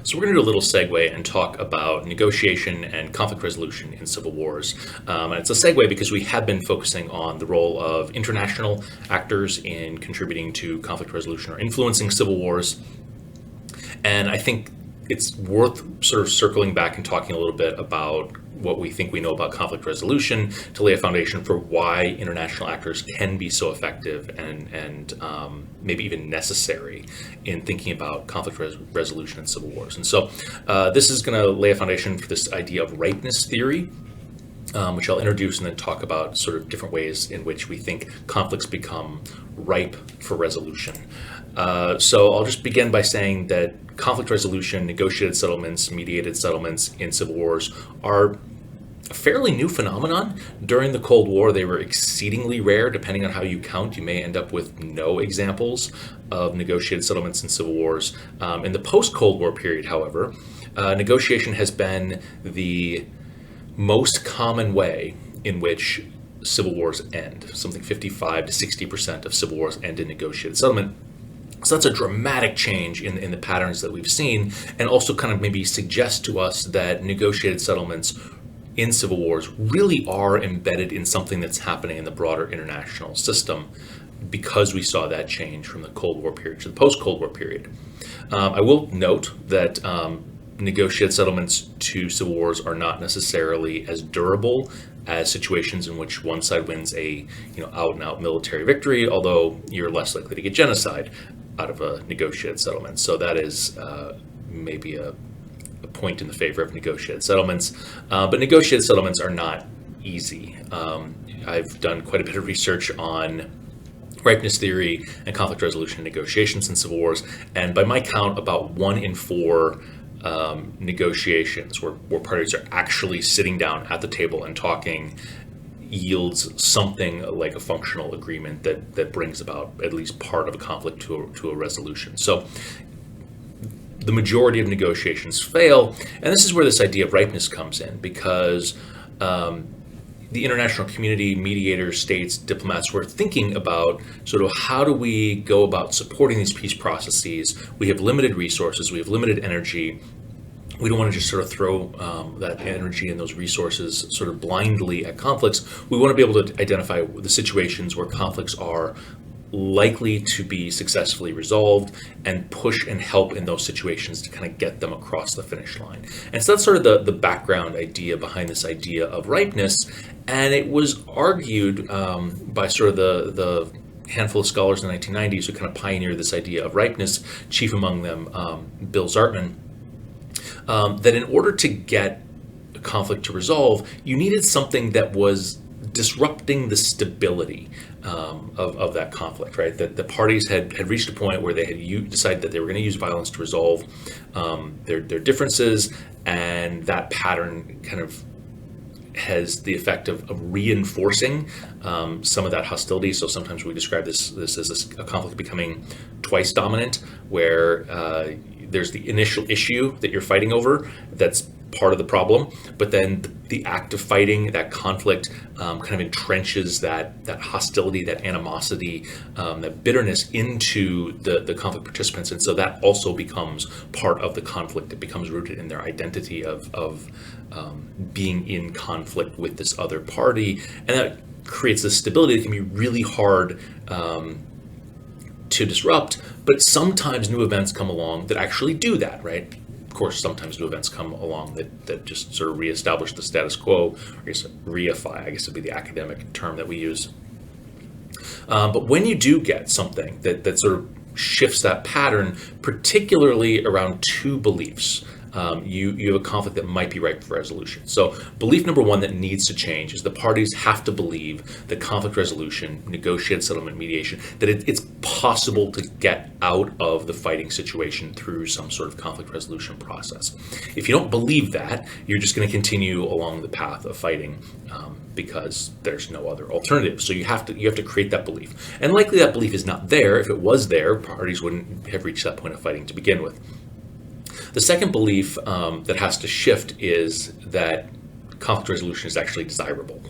So we're going to do a little segue and talk about negotiation and conflict resolution in civil wars. And it's a segue because we have been focusing on the role of international actors in contributing to conflict resolution or influencing civil wars. And I think it's worth sort of circling back and talking a little bit about what we think we know about conflict resolution to lay a foundation for why international actors can be so effective and maybe even necessary in thinking about conflict resolution in civil wars. And so this is going to lay a foundation for this idea of ripeness theory, which I'll introduce and then talk about sort of different ways in which we think conflicts become ripe for resolution. So I'll just begin by saying that conflict resolution, negotiated settlements, mediated settlements in civil wars are a fairly new phenomenon. During the Cold War, they were exceedingly rare. Depending on how you count, you may end up with no examples of negotiated settlements in civil wars. In the post-Cold War period, however, negotiation has been the most common way in which civil wars end. Something 55 to 60% of civil wars end in negotiated settlement. So that's a dramatic change in the patterns that we've seen, and also kind of maybe suggests to us that negotiated settlements in civil wars really are embedded in something that's happening in the broader international system, because we saw that change from the Cold War period to the post-Cold War period. I will note that negotiated settlements to civil wars are not necessarily as durable as situations in which one side wins a out-and-out military victory, although you're less likely to get genocide out of a negotiated settlement. So that is maybe a point in the favor of negotiated settlements. But negotiated settlements are not easy. I've done quite a bit of research on ripeness theory and conflict resolution negotiations in civil wars, and by my count, about 1 in 4 negotiations where parties are actually sitting down at the table and talking yields something like a functional agreement that brings about at least part of a conflict to a resolution. So the majority of negotiations fail, and this is where this idea of ripeness comes in, because the international community, mediators, states, diplomats were thinking about sort of how do we go about supporting these peace processes. We have limited resources, we have limited energy. We don't want to just sort of throw that energy and those resources sort of blindly at conflicts. We want to be able to identify the situations where conflicts are likely to be successfully resolved and push and help in those situations to kind of get them across the finish line. And so that's sort of the background idea behind this idea of ripeness. And it was argued by sort of the handful of scholars in the 1990s who kind of pioneered this idea of ripeness, chief among them Bill Zartman, that in order to get a conflict to resolve, you needed something that was disrupting the stability of that conflict, right? That the parties had reached a point where they had decided that they were going to use violence to resolve their differences, and that pattern kind of has the effect of reinforcing some of that hostility. So sometimes we describe this as a conflict becoming twice dominant, where there's the initial issue that you're fighting over that's part of the problem, but then the act of fighting, that conflict kind of entrenches that hostility, that animosity, that bitterness into the conflict participants, and so that also becomes part of the conflict. It becomes rooted in their identity of being in conflict with this other party, and that creates this stability that can be really hard to disrupt. But sometimes new events come along that actually do that, right? Of course, sometimes new events come along that just sort of reestablish the status quo, or reify, I guess would be the academic term that we use. But when you do get something that sort of shifts that pattern, particularly around two beliefs, you have a conflict that might be ripe for resolution. So belief number one that needs to change is the parties have to believe that conflict resolution, negotiated settlement, mediation, that it's possible to get out of the fighting situation through some sort of conflict resolution process. If you don't believe that, you're just going to continue along the path of fighting because there's no other alternative. So you have to create that belief. And likely that belief is not there. If it was there, parties wouldn't have reached that point of fighting to begin with. The second belief that has to shift is that conflict resolution is actually desirable.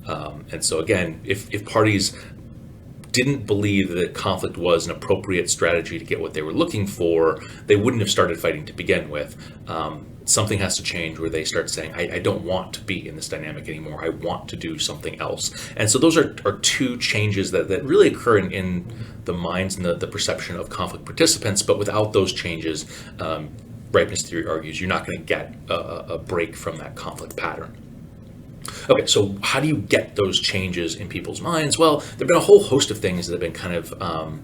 And so again, if parties didn't believe that conflict was an appropriate strategy to get what they were looking for, they wouldn't have started fighting to begin with. Something has to change where they start saying, I don't want to be in this dynamic anymore. I want to do something else. And so those are two changes that really occur in the minds and the perception of conflict participants. But without those changes, ripeness theory argues you're not going to get a break from that conflict pattern. Okay, so how do you get those changes in people's minds? Well, there have been a whole host of things that have been kind of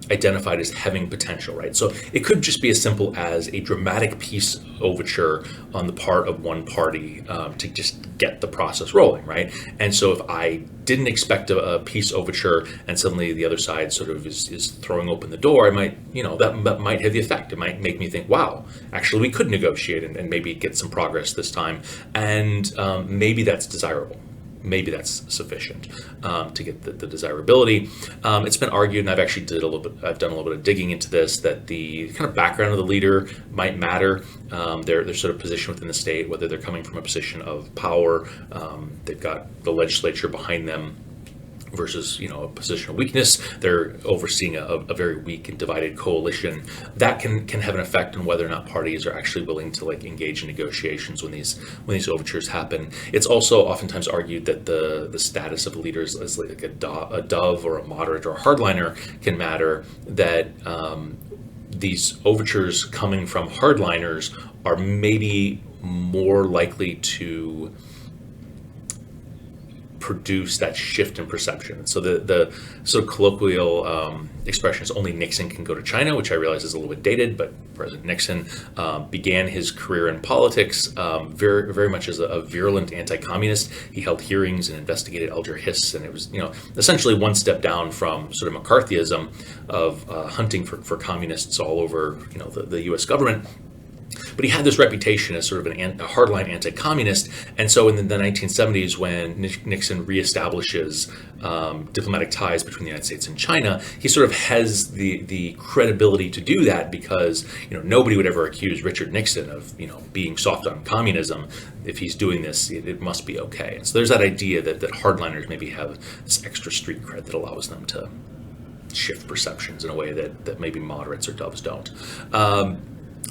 identified as having potential, right? So it could just be as simple as a dramatic peace overture on the part of one party to just get the process rolling, right? And so if I didn't expect a peace overture and suddenly the other side sort of is throwing open the door, I might, that might have the effect. It might make me think, wow, actually we could negotiate and maybe get some progress this time. And maybe that's desirable. Maybe that's sufficient to get the desirability. It's been argued, and I've actually done a little bit of digging into this, that the kind of background of the leader might matter. Their sort of position within the state, whether they're coming from a position of power, they've got the legislature behind them, versus a position of weakness. They're overseeing a very weak and divided coalition. That can have an effect on whether or not parties are actually willing to engage in negotiations when these overtures happen. It's also oftentimes argued that the status of a leader is like a dove or a moderate or a hardliner can matter. That these overtures coming from hardliners are maybe more likely to produce that shift in perception. So the sort of colloquial expression is only Nixon can go to China, which I realize is a little bit dated, but President Nixon began his career in politics very, very much as a virulent anti-communist. He held hearings and investigated Alger Hiss, and it was essentially one step down from sort of McCarthyism of hunting for communists all over the U.S. government. But he had this reputation as sort of a hardline anti-communist, and so in the 1970s, when Nixon reestablishes diplomatic ties between the United States and China, he sort of has the credibility to do that because nobody would ever accuse Richard Nixon of being soft on communism. If he's doing this, it must be okay. And so there's that idea that hardliners maybe have this extra street cred that allows them to shift perceptions in a way that maybe moderates or doves don't.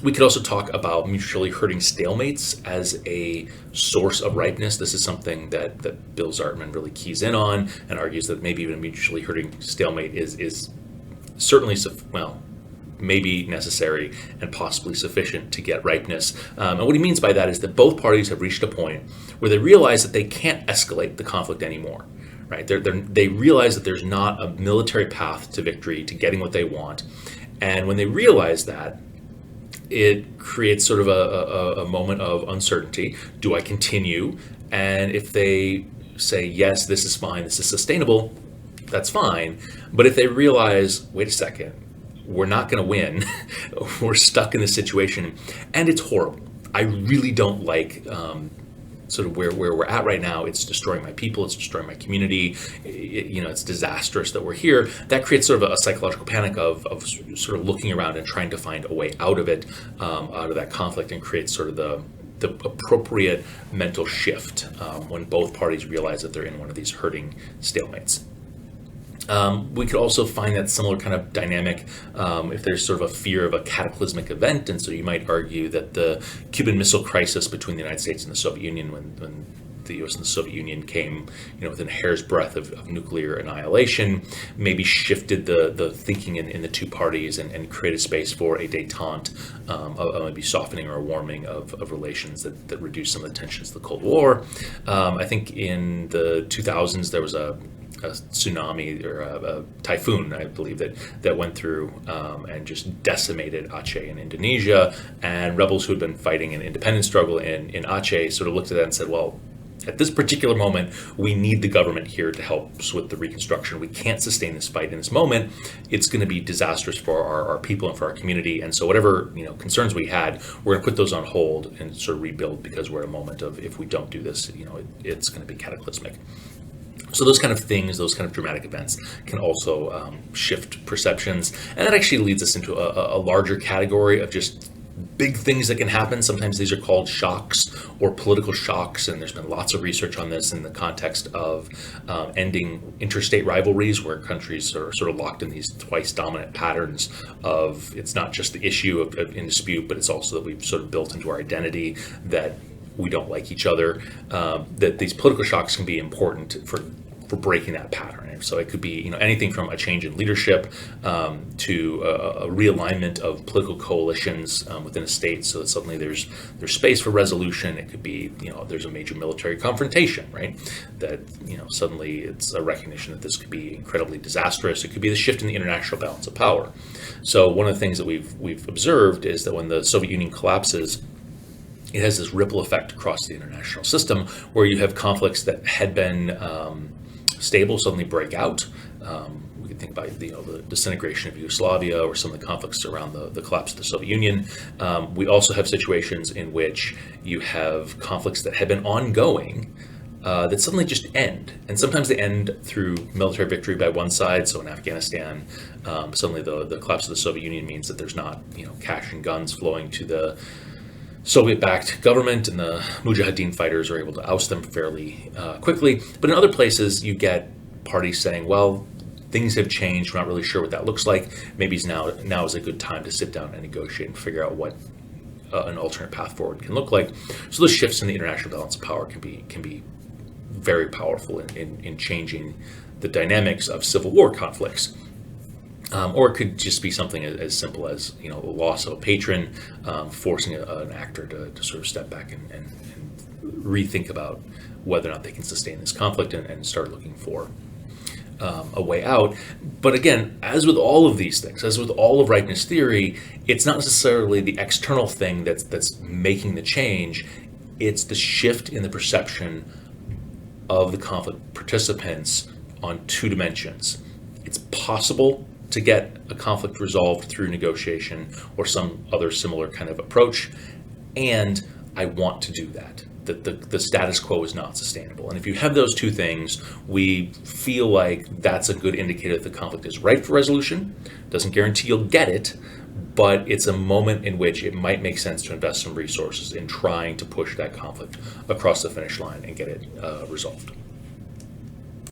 We could also talk about mutually hurting stalemates as a source of ripeness. This is something that Bill Zartman really keys in on and argues that maybe even a mutually hurting stalemate is certainly, maybe necessary and possibly sufficient to get ripeness. And what he means by that is that both parties have reached a point where they realize that they can't escalate the conflict anymore. Right? They realize that there's not a military path to victory, to getting what they want. And when they realize that, it creates sort of a moment of uncertainty. Do I continue? And if they say, yes, this is fine, this is sustainable, that's fine. But if they realize, wait a second, we're not going to win, we're stuck in this situation, and it's horrible. I really don't like sort of where we're at right now. It's destroying my people, it's destroying my community, it's disastrous that we're here. That creates sort of a psychological panic of sort of looking around and trying to find a way out of it, out of that conflict, and creates sort of the appropriate mental shift when both parties realize that they're in one of these hurting stalemates. We could also find that similar kind of dynamic if there's sort of a fear of a cataclysmic event. And so you might argue that the Cuban Missile Crisis between the United States and the Soviet Union, when the U.S. and the Soviet Union came within a hair's breadth of nuclear annihilation, maybe shifted the thinking in the two parties and created space for a détente, of maybe softening or a warming of relations that reduced some of the tensions of the Cold War. I think in the 2000s there was a tsunami or a typhoon, I believe, that went through and just decimated Aceh in Indonesia. And rebels who had been fighting an independence struggle in Aceh sort of looked at that and said, well, at this particular moment, we need the government here to help us with the reconstruction. We can't sustain this fight in this moment. It's going to be disastrous for our people and for our community. And so whatever concerns we had, we're going to put those on hold and sort of rebuild, because we're at a moment of, if we don't do this, it's going to be cataclysmic. So those kind of things, those kind of dramatic events can also shift perceptions. And that actually leads us into a larger category of just big things that can happen. Sometimes these are called shocks or political shocks, and there's been lots of research on this in the context of ending interstate rivalries where countries are sort of locked in these twice dominant patterns of it's not just the issue in dispute, but it's also that we've sort of built into our identity that we don't like each other, that these political shocks can be important for breaking that pattern. So it could be anything from a change in leadership to a realignment of political coalitions within a state, so that suddenly there's space for resolution. It could be there's a major military confrontation, right? That suddenly it's a recognition that this could be incredibly disastrous. It could be the shift in the international balance of power. So one of the things that we've observed is that when the Soviet Union collapses, it has this ripple effect across the international system where you have conflicts that had been stable suddenly break out. We can think about the disintegration of Yugoslavia or some of the conflicts around the collapse of the Soviet Union. We also have situations in which you have conflicts that have been ongoing that suddenly just end. And sometimes they end through military victory by one side. So in Afghanistan, suddenly the collapse of the Soviet Union means that there's not cash and guns flowing to the Soviet-backed government, and the Mujahideen fighters are able to oust them fairly quickly. But in other places, you get parties saying, well, things have changed, we're not really sure what that looks like. Maybe now is a good time to sit down and negotiate and figure out what an alternate path forward can look like. So those shifts in the international balance of power can be very powerful in changing the dynamics of civil war conflicts. Or it could just be something as simple as the loss of a patron, forcing an actor to sort of step back and rethink about whether or not they can sustain this conflict and start looking for a way out. But again, as with all of these things, as with all of ripeness theory, it's not necessarily the external thing that's making the change. It's the shift in the perception of the conflict participants on two dimensions. It's possible to get a conflict resolved through negotiation or some other similar kind of approach, and I want to do that. The status quo is not sustainable. And if you have those two things, we feel like that's a good indicator that the conflict is ripe for resolution. Doesn't guarantee you'll get it, but it's a moment in which it might make sense to invest some resources in trying to push that conflict across the finish line and get it resolved.